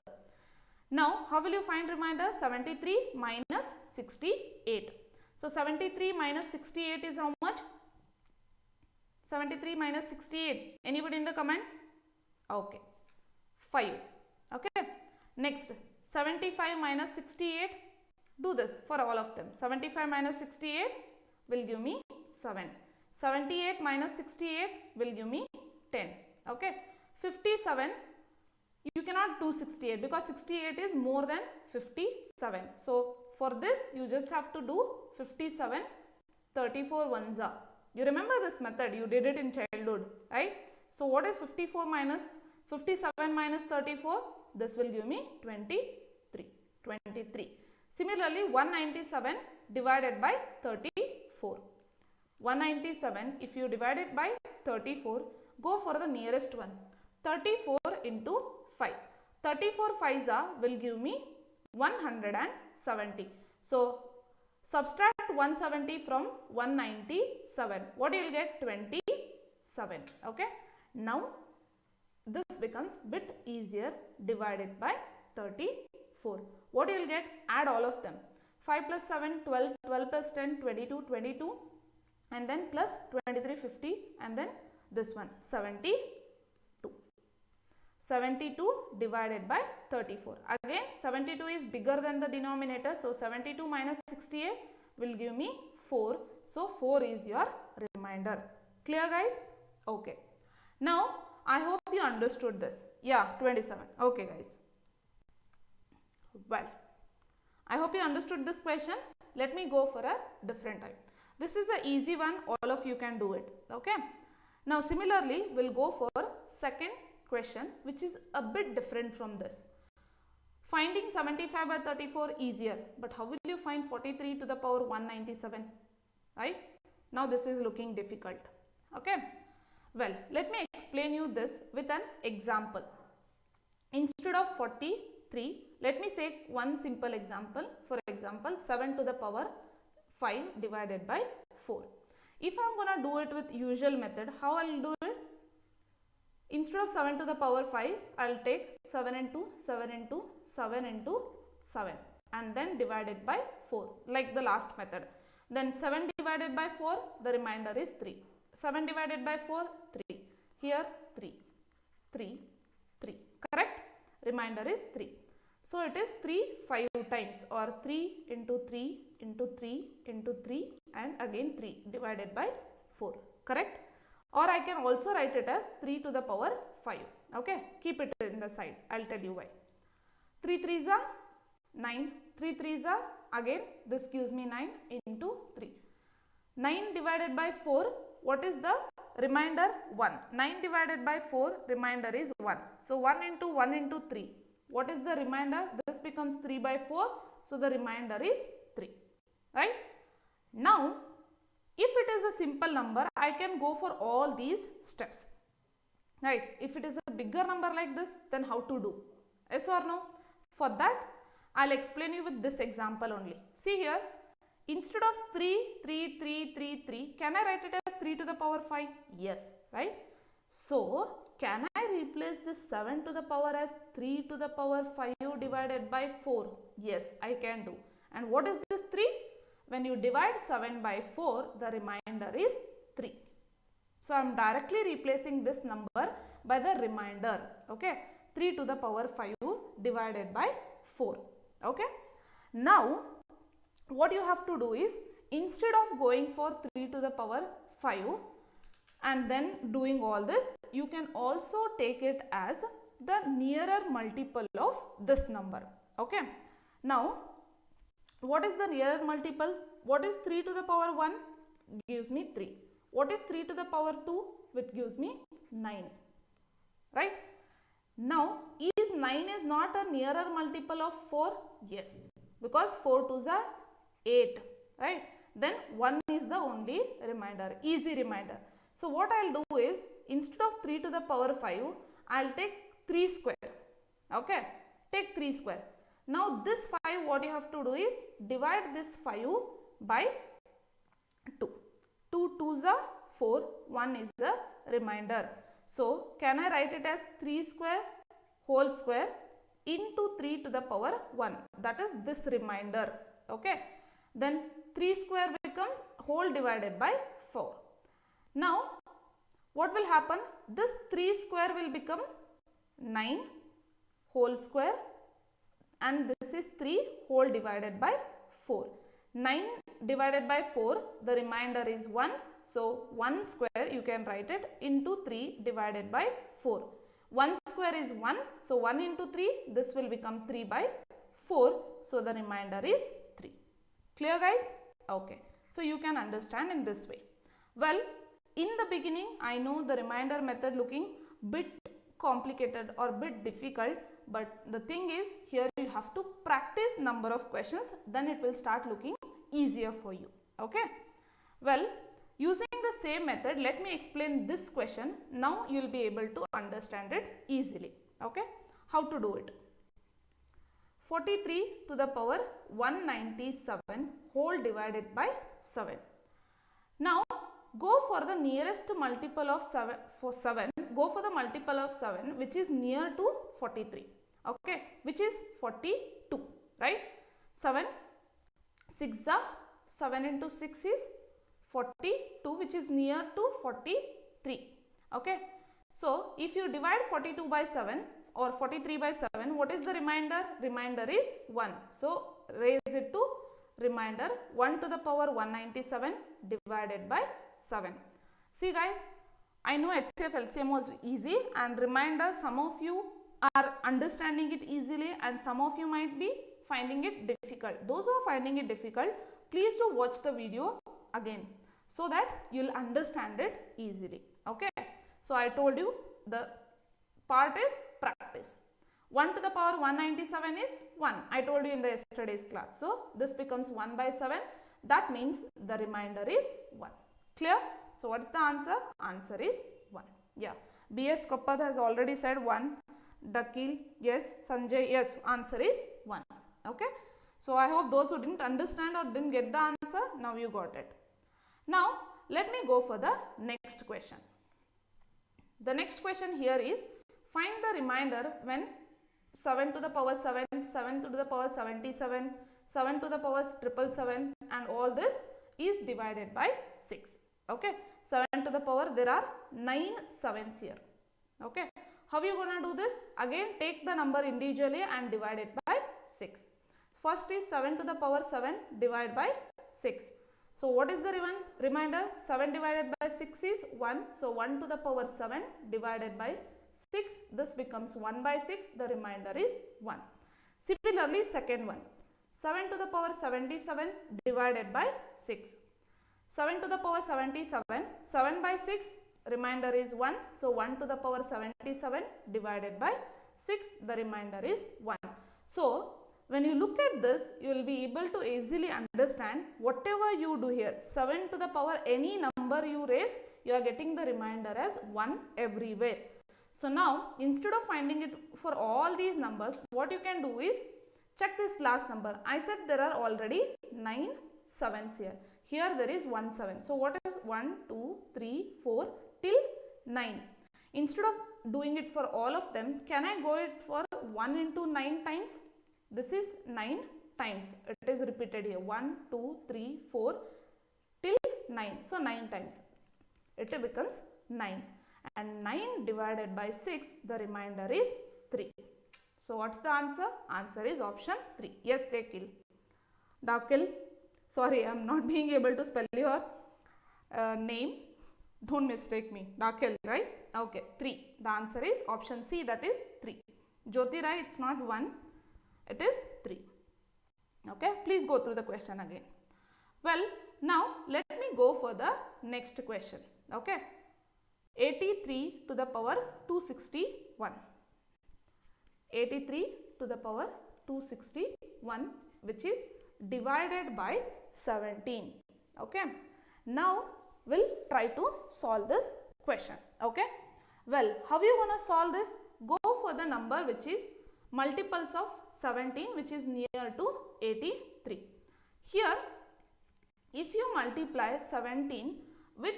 Now how will you find remainder? 73 minus 68. So 73 minus 68 is how much? 73 minus 68. Anybody in the comment? Okay. 5. Okay. Next 75 minus 68. Do this for all of them. 75 minus 68 will give me 7. 78 minus 68 will give me 10. Okay. 57. You cannot do 68 because 68 is more than 57. So for this you just have to do 57. 34 ones are. You remember this method, you did it in childhood, right? So what is 54 minus 57 minus 34? This will give me 23. 23. Similarly, 197 divided by 34. 197, if you divide it by 34, go for the nearest one. 34 into 5. 34 5s will give me 170. So subtract 170 from 197. What you will get? 27. Okay. Now this becomes bit easier. Divided by 34. What you will get? Add all of them. 5 plus 7, 12, 12 plus 10, 22, 22, and then plus 23, 50, and then this one, 72. 72 divided by 34. Again 72 is bigger than the denominator. So 72 minus 68 will give me 4. So 4 is your remainder. Clear guys? Okay. Now I hope you understood this. Yeah, 27. Okay guys. Well, I hope you understood this question. Let me go for a different type. This is the easy one. All of you can do it. Okay. Now similarly, we'll go for second question, which is a bit different from this. Finding 75 by 34 easier, but how will you find 43 to the power 197? Right? Now this is looking difficult. Okay. Well, let me explain you this with an example. Instead of 43, let me say one simple example. For example, 7 to the power 5 divided by 4. If I am gonna do it with usual method, how I will do it? Instead of 7 to the power 5, I will take 7 into 7 into 7 into 7 and then divided by 4 like the last method. Then 7 divided by 4, the remainder is 3. 7 divided by 4, 3. Here 3, 3, 3. Correct? Remainder is 3. So it is 3 5 times, or 3 into 3 into 3 into 3 and again 3 divided by 4. Correct? Or I can also write it as 3 to the power 5. Okay, keep it in the side. I will tell you why. 3 3s are 9. 3 3s are, again this gives me 9 into 3. 9 divided by 4, what is the remainder? 1. 9 divided by 4, remainder is 1. So 1 into 1 into 3. What is the remainder? This becomes 3 by 4. So the remainder is 3. Right? Now, if it is a simple number, I can go for all these steps. Right? If it is a bigger number like this, then how to do? Yes or no? For that, I'll explain you with this example only. See here, instead of 3, 3, 3, 3, 3, can I write it as 3 to the power 5? Yes. Right? So, can I replace this 7 to the power as 3 to the power 5 divided by 4? Yes, I can do. And what is this 3? When you divide 7 by 4, the remainder is 3. So, I am directly replacing this number by the remainder. Okay. 3 to the power 5 divided by 4. Okay. Now, what you have to do is, instead of going for 3 to the power 5 and then doing all this, you can also take it as the nearer multiple of this number. Okay. Now, what is the nearer multiple? What is 3 to the power 1? Gives me 3. What is 3 to the power 2? Which gives me 9. Right? Now, is 9 is not a nearer multiple of 4? Yes. Because 4 2s are 8. Right? Then 1 is the only remainder. Easy remainder. So, what I will do is, instead of 3 to the power 5, I will take 3 square. Okay. Take 3 square. Now this 5, what you have to do is divide this 5 by 2. 2 2s are 4, 1 is the remainder. So can I write it as 3 square whole square into 3 to the power 1, that is this remainder. Okay, then 3 square becomes whole divided by 4. Now what will happen, this 3 square will become 9 whole square and this is 3 whole divided by 4. 9 divided by 4, the remainder is 1. So 1 square you can write it into 3 divided by 4. 1 square is 1. So 1 into 3, this will become 3 by 4. So the remainder is 3. Clear guys? Okay. So you can understand in this way. Well, in the beginning, I know the remainder method looking bit complicated or bit difficult, but the thing is here you have to practice number of questions, then it will start looking easier for you. Okay. Well, using the same method, let me explain this question. Now you will be able to understand it easily. Okay. How to do it? 43 to the power 197 whole divided by 7. Now go for the nearest multiple of 7 for 7. Go for the multiple of 7 which is near to 43. Okay, which is 42, right? 7 6 are 7 into 6 is 42, which is near to 43. Okay, so if you divide 42 by 7 or 43 by 7, what is the remainder? Remainder is 1. So raise it to remainder 1 to the power 197 divided by 7. See guys, I know HCF LCM was easy and remainder some of you are understanding it easily and some of you might be finding it difficult. Those who are finding it difficult, please do watch the video again so that you will understand it easily. Okay. So I told you the part is practice. 1 to the power 197 is 1. I told you in the yesterday's class. So this becomes 1 by 7. That means the remainder is 1. Clear? So what's the answer? Answer is 1. Yeah. B.S. Koppat has already said 1. Dakil, yes. Sanjay, yes. Answer is 1. Okay. So I hope those who didn't understand or didn't get the answer, now you got it. Now let me go for the next question. The next question here is, find the remainder when 7 to the power 7, 7 to the power 77, 7 to the power 777 and all this is divided by 6. Okay. 7 to the power, there are 9 7s here. Okay. How are you going to do this? Again, take the number individually and divide it by 6. First is 7 to the power 7 divided by 6. So what is the remainder? 7 divided by 6 is 1. So 1 to the power 7 divided by 6. This becomes 1 by 6. The remainder is 1. Similarly, second one. 7 to the power 77 divided by 6. 7 to the power 77. 7 by 6. Remainder is 1. So 1 to the power 77 divided by 6. The remainder is 1. So when you look at this, you will be able to easily understand whatever you do here. 7 to the power any number you raise, you are getting the remainder as 1 everywhere. So now instead of finding it for all these numbers, what you can do is check this last number. I said there are already 9 7s here. Here there is 1 7. So what is 1, 2, 3, 4 till 9. Instead of doing it for all of them, can I go it for 1 into 9 times? This is 9 times. It is repeated here. 1, 2, 3, 4 till 9. So 9 times. It becomes 9. And 9 divided by 6, the remainder is 3. So what's the answer? Answer is option 3. Yes, Dakil. Sorry, I am not being able to spell your name. Don't mistake me. Dakil, right? Okay, 3. The answer is option C, that is 3. Jyoti Rai, it's not 1. It is 3. Okay, please go through the question again. Well, now let me go for the next question. Okay, 83 to the power 261. 83 to the power 261, which is divided by 17. Okay, now we'll try to solve this question. Okay, well, how you gonna solve this? Go for the number which is multiples of 17 which is near to 83. Here if you multiply 17 with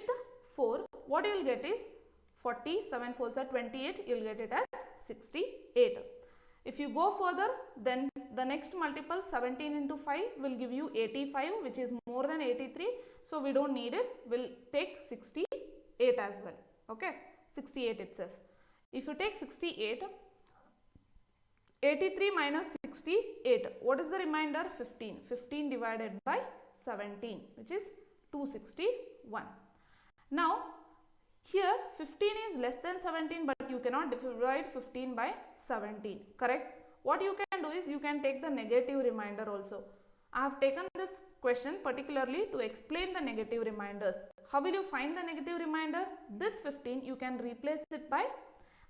4, what you will get is 40, 7 4s are 28, you will get it as 68. If you go further, then the next multiple 17 into 5 will give you 85 which is more than 83. So we don't need it, we will take 68 as well. Okay, 68 itself. If you take 68, 83 minus 68, what is the remainder? 15. 15 divided by 17 which is 261. Now here 15 is less than 17 but you cannot divide 15 by 17, correct? What you can do is you can take the negative remainder also. I have taken this question particularly to explain the negative reminders. How will you find the negative remainder? This 15 you can replace it by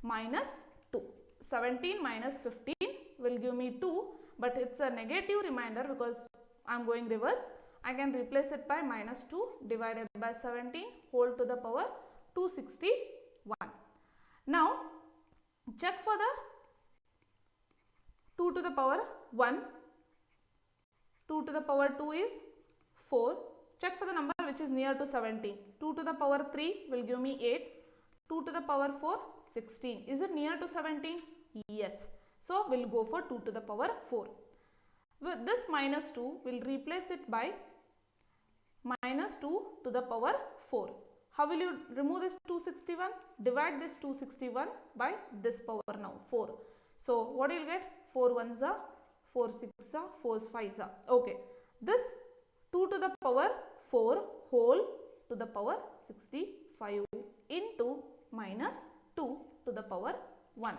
minus 2. 17 minus 15 will give me 2, but it's a negative remainder because I am going reverse. I can replace it by minus 2 divided by 17 whole to the power 261. Now check for the 2 to the power 1. 2 to the power 2 is 4. Check for the number which is near to 17. 2 to the power 3 will give me 8. 2 to the power 4, 16. Is it near to 17? Yes. So we'll go for 2 to the power 4. With this minus 2, we'll replace it by minus 2 to the power 4. How will you remove this 261? Divide this 261 by this power now, 4. So what you will get? 4 1s are, 4 6s are, 4 5s are. Okay. This 2 to the power 4 whole to the power 65 into minus 2 to the power 1.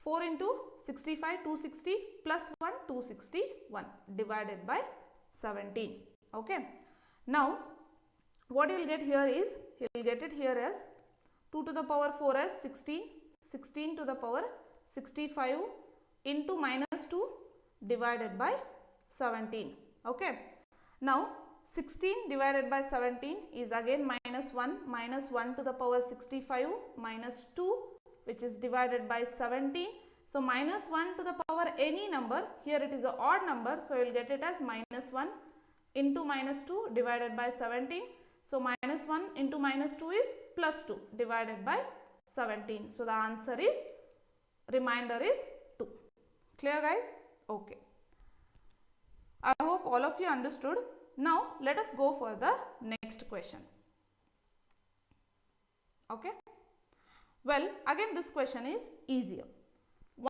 4 into 65, 260 plus 1, 261 divided by 17. Okay. Now what you will get here is, you will get it here as 2 to the power 4 as 16, 16 to the power 65 into minus 2 divided by 17. Okay. Now 16 divided by 17 is again minus 1 to the power 65 minus 2 which is divided by 17. So minus 1 to the power any number, here it is an odd number, so you will get it as minus 1 into minus 2 divided by 17. So minus 1 into minus 2 is plus 2 divided by 17. So the answer is, remainder is 2. Clear guys? Okay. I hope all of you understood. Now let us go for the next question. Okay. Well, again this question is easier.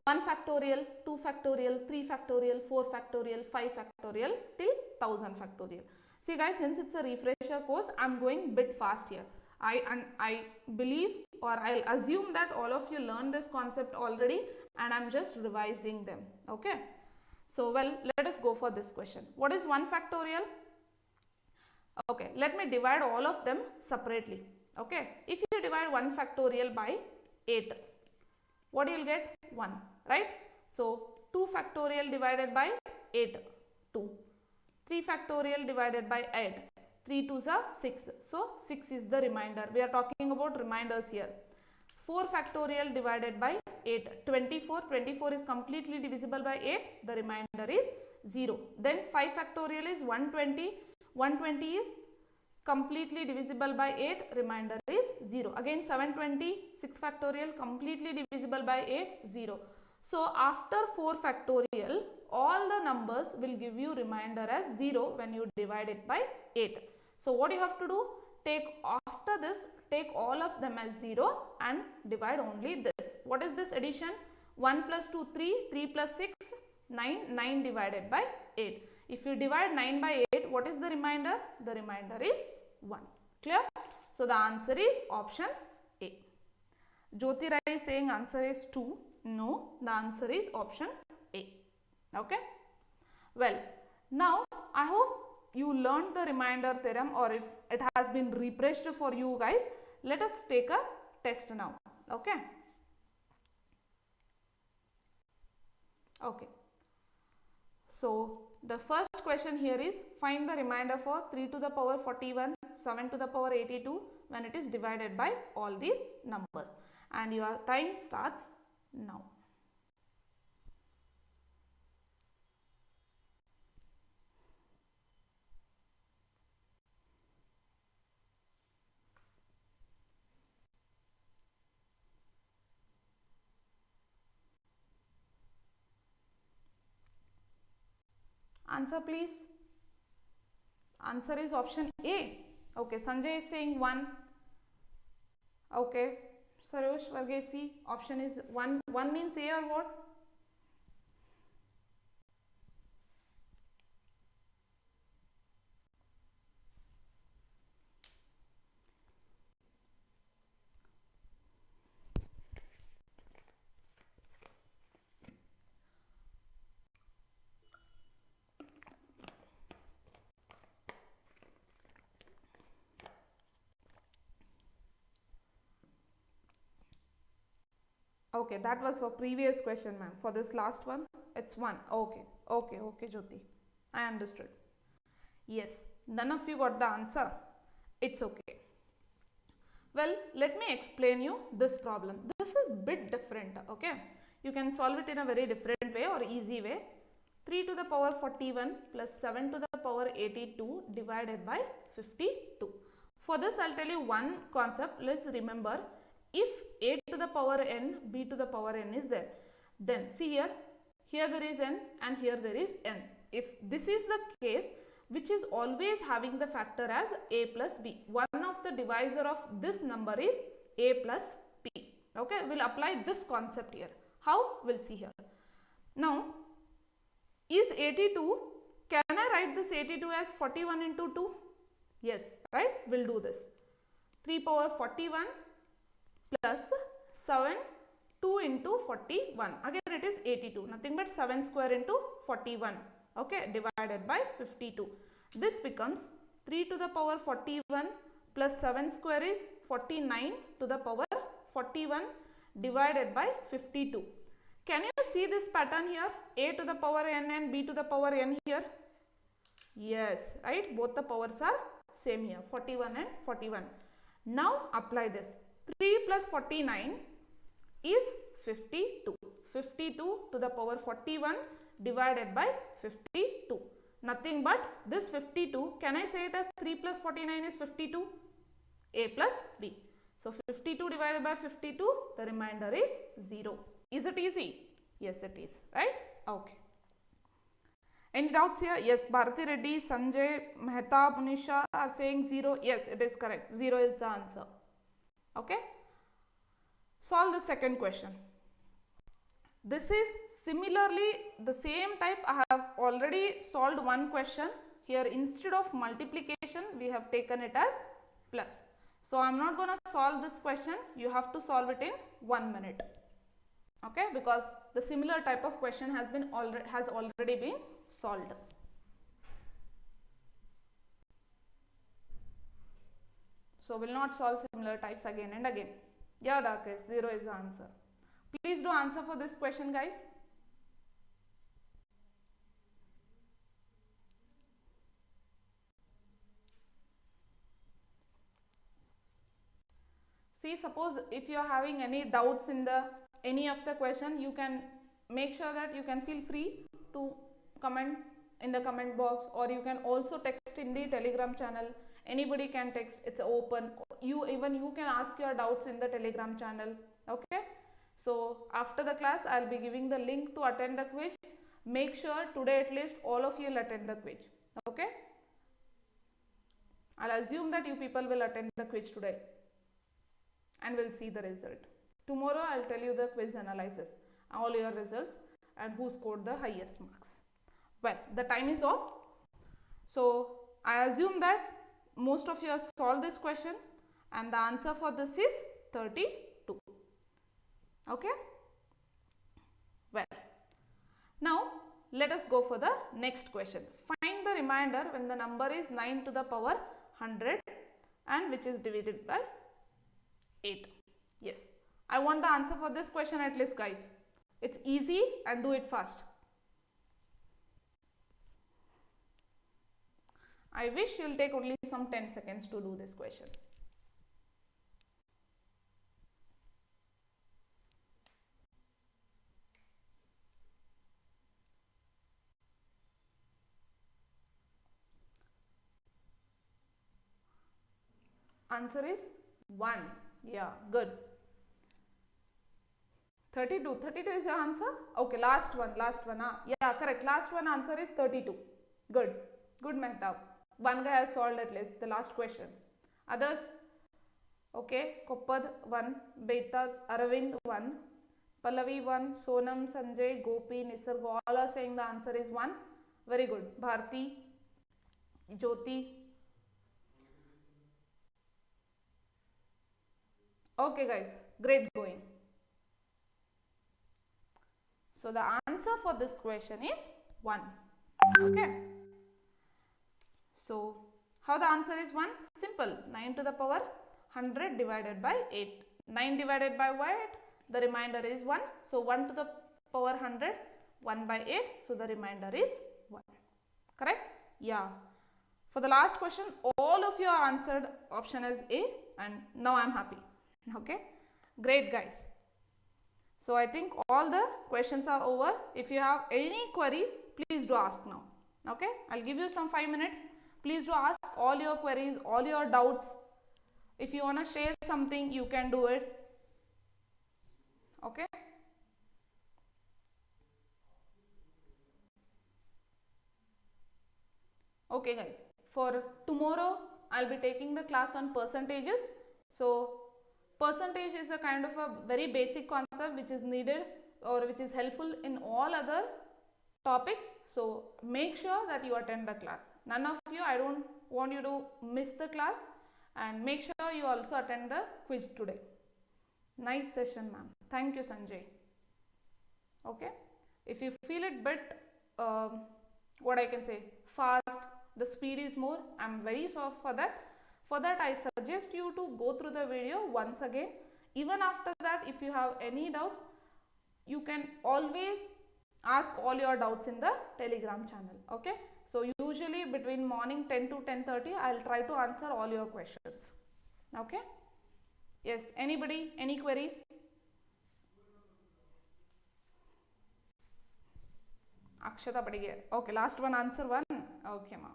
1 factorial, 2 factorial, 3 factorial, 4 factorial, 5 factorial till 1000 factorial. See guys, since it's a refresher course, I am going bit fast here. I believe or I'll assume that all of you learned this concept already and I'm just revising them. Okay. So well, let us go for this question. What is 1 factorial? Okay, let me divide all of them separately. Okay. If you divide 1 factorial by 8, what you will get? 1, right? So 2 factorial divided by 8, 2. 3 factorial divided by 8, 3 2s are 6. So 6 is the remainder. We are talking about reminders here. 4 factorial divided by 8, 24. 24 is completely divisible by 8. The remainder is 0. Then 5 factorial is 120. 120 is completely divisible by 8. Remainder is 0. Again 720, 6 factorial completely divisible by 8, 0. So after 4 factorial, all the numbers will give you remainder as 0 when you divide it by 8. So what you have to do? Take after this, take all of them as 0 and divide only this. What is this addition? 1 plus 2, 3, 3 plus 6, 9, 9 divided by 8. If you divide 9 by 8, what is the remainder? The remainder is 1. Clear? So the answer is option A. Jyoti Rai is saying answer is 2. No, the answer is option A. Okay. Well, now I hope you learned the remainder theorem or it has been refreshed for you guys. Let us take a test now. Okay. Okay. So the first question here is, find the remainder for 3 to the power 41, 7 to the power 82 when it is divided by all these numbers. And your time starts now. Answer please. Answer is option A. Okay, Sanjay is saying 1. Okay, Sarosh, Varghese, option is 1. 1 means A or what? Okay, that was for previous question, ma'am. For this last one, it's 1. Okay, Jyoti. I understood. Yes, none of you got the answer. It's okay. Well, let me explain you this problem. This is bit different, okay? You can solve it in a very different way or easy way. 3 to the power 41 plus 7 to the power 82 divided by 52. For this, I'll tell you one concept. Let's remember, if a to the power n, b to the power n is there, then see here there is n and here there is n. If this is the case, which is always having the factor as a plus b, one of the divisor of this number is a plus b. Okay, we'll apply this concept here. How? We'll see here. Now, is 82, can I write this 82 as 41 into 2? Yes, right? We'll do this. 3 power 41 plus 7, 2 into 41. Again it is 82. Nothing but 7 square into 41. Okay, divided by 52. This becomes 3 to the power 41 plus 7 square is 49 to the power 41 divided by 52. Can you see this pattern here? A to the power n and b to the power n here? Yes, right? Both the powers are same here, 41 and 41. Now apply this. 3 plus 49 is 52. 52 to the power 41 divided by 52. Nothing but this 52, can I say it as 3 plus 49 is 52? A plus b. So 52 divided by 52, the remainder is 0. Is it easy? Yes, it is, right? Okay. Any doubts here? Yes, Bharati Reddy, Sanjay, Mehta, Punisha are saying 0. Yes, it is correct. 0 is the answer. Okay. Solve the second question. This is similarly the same type. I have already solved one question. Here instead of multiplication, we have taken it as plus. So I am not going to solve this question. You have to solve it in 1 minute. Okay, because the similar type of question has already been solved. So we will not solve similar types again and again. Yeah, Rakesh, 0 is the answer. Please do answer for this question, guys. See, suppose if you are having any doubts in any of the question, you can make sure that you can feel free to comment in the comment box, or you can also text in the Telegram channel. Anybody can text, it's open. Even you can ask your doubts in the Telegram channel. Okay. So after the class, I'll be giving the link to attend the quiz. Make sure today at least all of you will attend the quiz. Okay. I'll assume that you people will attend the quiz today and we'll see the result. Tomorrow I'll tell you the quiz analysis, all your results and who scored the highest marks. Well, the time is off. So I assume that most of you have solved this question and the answer for this is 32. Okay. Well, now let us go for the next question. Find the remainder when the number is 9 to the power 100 and which is divided by 8. Yes, I want the answer for this question at least, guys. It's easy and do it fast. I wish you'll take only some 10 seconds to do this question. Answer is 1. Yeah, good. 32. 32 is your answer? Okay, last one. Yeah, correct. Last one answer is 32. Good. Good, Mehtab. One guy has solved at least the last question. Others? Okay. Koppad 1, Betas, Aravind 1, Pallavi 1, Sonam, Sanjay, Gopi, Nisarg, all are saying the answer is 1. Very good. Bharti, Jyoti. Okay guys, great going. So the answer for this question is 1. Okay. So how the answer is 1? Simple. 9 to the power 100 divided by 8. 9 divided by what? The remainder is 1. So 1 to the power 100, 1 by 8. So the remainder is 1. Correct? Yeah. For the last question, all of you answered option as A, and now I am happy. Okay. Great guys. So I think all the questions are over. If you have any queries, please do ask now. Okay. I'll give you some 5 minutes. Please do ask all your queries, all your doubts. If you want to share something, you can do it. Okay. Okay guys, for tomorrow I'll be taking the class on percentages. So percentage is a kind of a very basic concept which is needed or which is helpful in all other topics. So make sure that you attend the class. None of you, I don't want you to miss the class, and make sure you also attend the quiz today. Nice session, ma'am. Thank you, Sanjay. Okay. If you feel it bit, what I can say, fast, the speed is more, I'm very sorry for that. For that, I suggest you to go through the video once again. Even after that, if you have any doubts, you can always ask all your doubts in the Telegram channel. Okay. So usually between morning 10 to 10:30, I'll try to answer all your questions. Okay. Yes. Anybody? Any queries? Akshata Padige. Okay. Last one, answer 1. Okay, ma.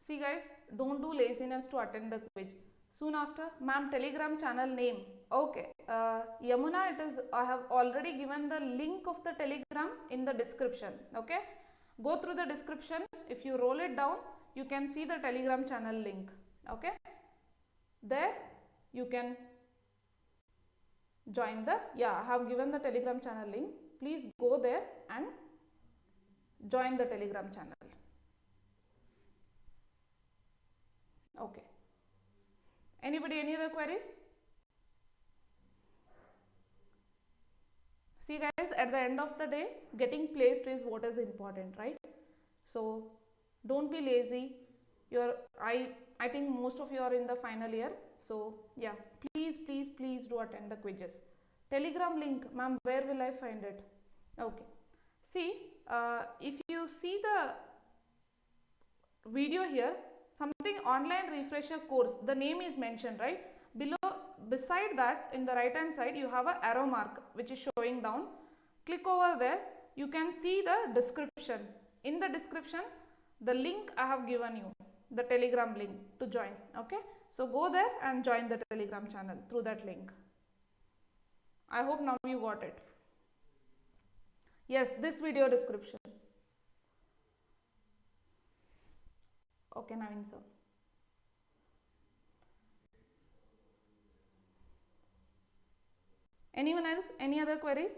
See guys, don't do laziness to attend the quiz. Soon after, ma'am, Telegram channel name. Okay, Yamuna, I have already given the link of the Telegram in the description. Okay, go through the description. If you roll it down, you can see the Telegram channel link. Okay, there you can join the, I have given the Telegram channel link. Please go there and join the Telegram channel. Okay. Anybody, any other queries? See guys, at the end of the day, getting placed is what is important, right? So don't be lazy. I think most of you are in the final year. So yeah, please do attend the quizzes. Telegram link, ma'am, where will I find it? Okay. See, if you see the video here, something online refresher course, the name is mentioned, right? Below, beside that, in the right hand side, you have an arrow mark which is showing down. Click over there, you can see the description. In the description, the link I have given you, the Telegram link to join. Okay, so go there and join the Telegram channel through that link. I hope now you got it. Yes, this video description. Okay, Naveen sir. Anyone else? Any other queries?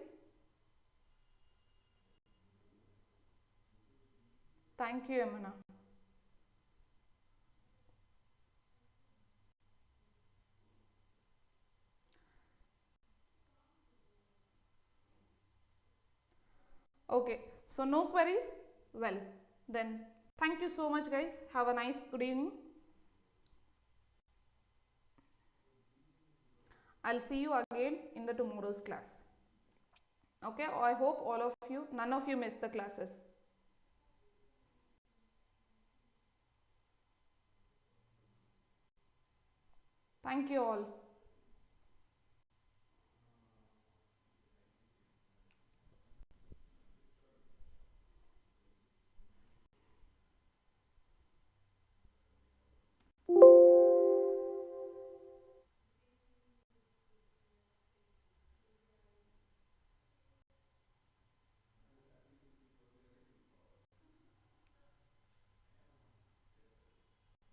Thank you, Yamuna. Okay, so no queries? Well, then thank you so much guys. Have a nice good evening. I'll see you again in the tomorrow's class. Okay, I hope all of you, none of you miss the classes. Thank you all.